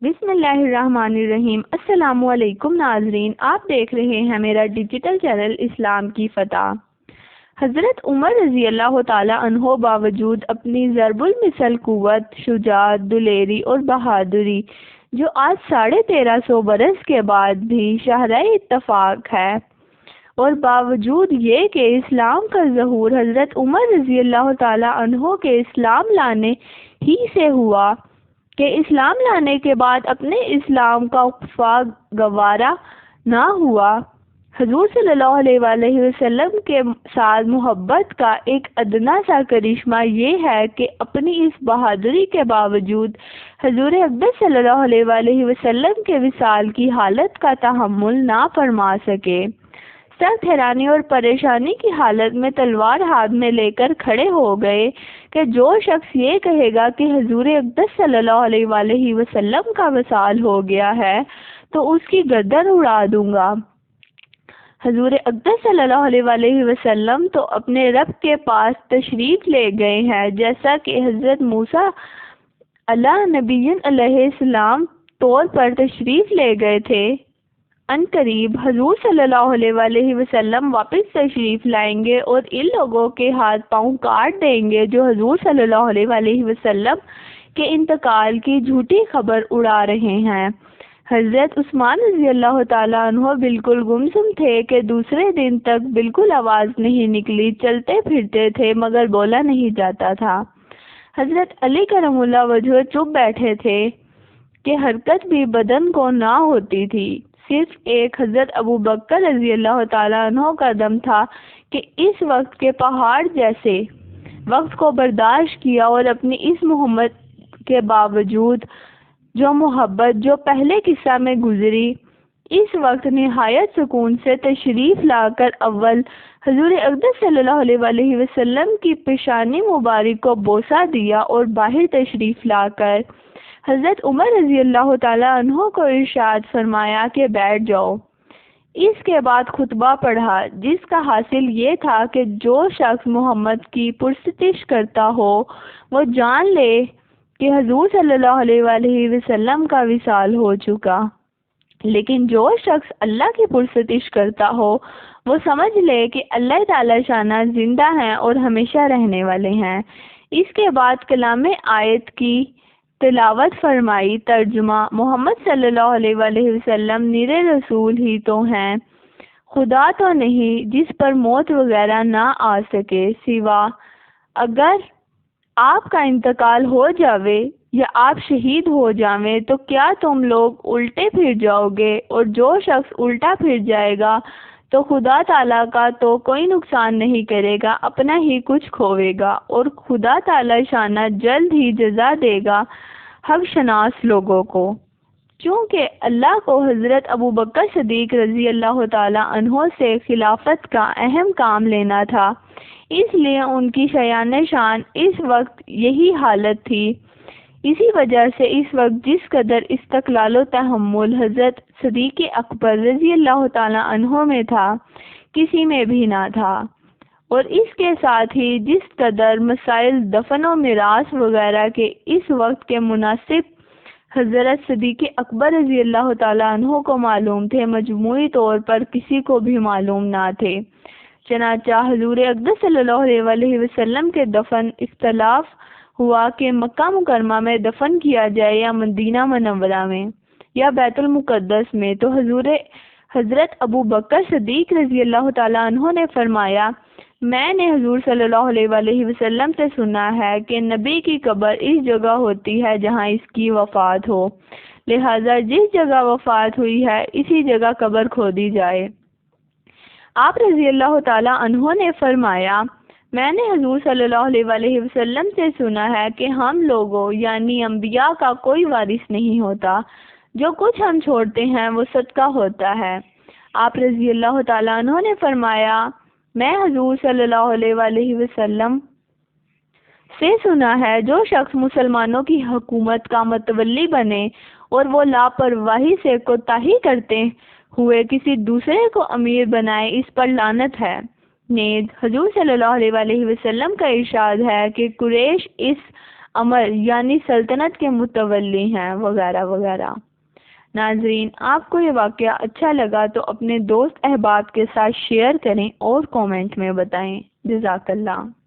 بسم اللہ الرحمن الرحیم۔ السلام علیکم ناظرین، آپ دیکھ رہے ہیں میرا ڈیجیٹل چینل اسلام کی فتح۔ حضرت عمر رضی اللہ تعالیٰ عنہ باوجود اپنی ضرب المثل قوت، شجاعت، دلیری اور بہادری، جو آج 1350 برس کے بعد بھی شاہراہ اتفاق ہے، اور باوجود یہ کہ اسلام کا ظہور حضرت عمر رضی اللہ تعالیٰ عنہ کے اسلام لانے ہی سے ہوا، کہ اسلام لانے کے بعد اپنے اسلام کا وفا گوارا نہ ہوا۔ حضور صلی اللہ علیہ وسلم کے ساتھ محبت کا ایک ادنا سا کرشمہ یہ ہے کہ اپنی اس بہادری کے باوجود حضور اقدس صلی اللہ علیہ وسلم کے وصال کی حالت کا تحمل نہ فرما سکے۔ سخت حیرانی اور پریشانی کی حالت میں تلوار ہاتھ میں لے کر کھڑے ہو گئے کہ جو شخص یہ کہے گا کہ حضور اقدس صلی اللہ علیہ وسلم کا وصال ہو گیا ہے تو اس کی گردن اڑا دوں گا۔ حضور اقدس صلی اللہ علیہ وسلم تو اپنے رب کے پاس تشریف لے گئے ہیں، جیسا کہ حضرت موسیٰ علیہ نبی علیہ السلام طور پر تشریف لے گئے تھے۔ ان قریب حضور صلی اللہ علیہ وسلم واپس تشریف لائیں گے اور ان لوگوں کے ہاتھ پاؤں کاٹ دیں گے جو حضور صلی اللہ علیہ وسلم کے انتقال کی جھوٹی خبر اڑا رہے ہیں۔ حضرت عثمان رضی اللہ تعالیٰ عنہ بالکل گمسم تھے کہ دوسرے دن تک بالکل آواز نہیں نکلی، چلتے پھرتے تھے مگر بولا نہیں جاتا تھا۔ حضرت علی کرم اللہ وجہہ چپ بیٹھے تھے کہ حرکت بھی بدن کو نہ ہوتی تھی، صرف ایک حضرت ابو بکر رضی اللہ تعالیٰ عنہ کا دم تھا کہ اس وقت کے پہاڑ جیسے وقت کو برداشت کیا اور اپنی اس محبت کے باوجود جو محبت جو پہلے قصہ میں گزری، اس وقت نہایت سکون سے تشریف لا کر اول حضور اقدس صلی اللہ علیہ وسلم کی پیشانی مبارک کو بوسہ دیا اور باہر تشریف لا کر حضرت عمر رضی اللہ تعالیٰ عنہ کو ارشاد فرمایا کہ بیٹھ جاؤ۔ اس کے بعد خطبہ پڑھا، جس کا حاصل یہ تھا کہ جو شخص محمد کی پرستش کرتا ہو وہ جان لے کہ حضور صلی اللہ علیہ وسلم کا وصال ہو چکا، لیکن جو شخص اللہ کی پرستش کرتا ہو وہ سمجھ لے کہ اللہ تعالی شانہ زندہ ہیں اور ہمیشہ رہنے والے ہیں۔ اس کے بعد کلام آیت کی تلاوت فرمائی۔ ترجمہ: محمد صلی اللہ علیہ وسلم نیر رسول ہی تو ہیں، خدا تو نہیں جس پر موت وغیرہ نہ آ سکے، سوا اگر آپ کا انتقال ہو جاوے یا آپ شہید ہو جاویں تو کیا تم لوگ الٹے پھر جاؤ گے؟ اور جو شخص الٹا پھر جائے گا تو خدا تعالیٰ کا تو کوئی نقصان نہیں کرے گا، اپنا ہی کچھ کھوے گا، اور خدا تعالیٰ شانہ جلد ہی جزا دے گا حق شناس لوگوں کو۔ چونکہ اللہ کو حضرت ابو بکر صدیق رضی اللہ تعالیٰ عنہ سے خلافت کا اہم کام لینا تھا، اس لیے ان کی شایان شان اس وقت یہی حالت تھی۔ اسی وجہ سے اس وقت جس قدر استقلال و تحمل حضرت صدیق اکبر رضی اللہ تعالیٰ عنہ میں تھا، کسی میں بھی نہ تھا، اور اس کے ساتھ ہی جس قدر مسائل دفن و میراث وغیرہ کے اس وقت کے مناسب حضرت صدیق اکبر رضی اللہ تعالیٰ عنہ کو معلوم تھے، مجموعی طور پر کسی کو بھی معلوم نہ تھے۔ چنانچہ حضور اقدس صلی اللہ علیہ وسلم کے دفن اختلاف ہوا کہ مکہ مکرمہ میں دفن کیا جائے یا مدینہ منورہ میں یا بیت المقدس میں، تو حضرت ابو بکر صدیق رضی اللہ تعالیٰ عنہ نے فرمایا، میں نے حضور صلی اللہ علیہ وسلم سے سنا ہے کہ نبی کی قبر اس جگہ ہوتی ہے جہاں اس کی وفات ہو، لہذا جس جگہ وفات ہوئی ہے اسی جگہ قبر کھودی جائے۔ آپ رضی اللہ تعالیٰ عنہ نے فرمایا، میں نے حضور صلی اللہ علیہ وسلم سے سنا ہے کہ ہم لوگوں یعنی انبیاء کا کوئی وارث نہیں ہوتا، جو کچھ ہم چھوڑتے ہیں وہ صدقہ ہوتا ہے۔ آپ رضی اللہ تعالیٰ عنہ نے فرمایا، میں حضور صلی اللہ علیہ وسلم سے سنا ہے، جو شخص مسلمانوں کی حکومت کا متولی بنے اور وہ لاپرواہی سے کوتاہی کرتے ہوئے کسی دوسرے کو امیر بنائے، اس پر لعنت ہے۔ نیز حضور صلی اللہ علیہ وسلم کا ارشاد ہے کہ قریش اس امر یعنی سلطنت کے متولی ہیں وغیرہ وغیرہ۔ ناظرین، آپ کو یہ واقعہ اچھا لگا تو اپنے دوست احباب کے ساتھ شیئر کریں اور کومنٹ میں بتائیں۔ جزاک اللہ۔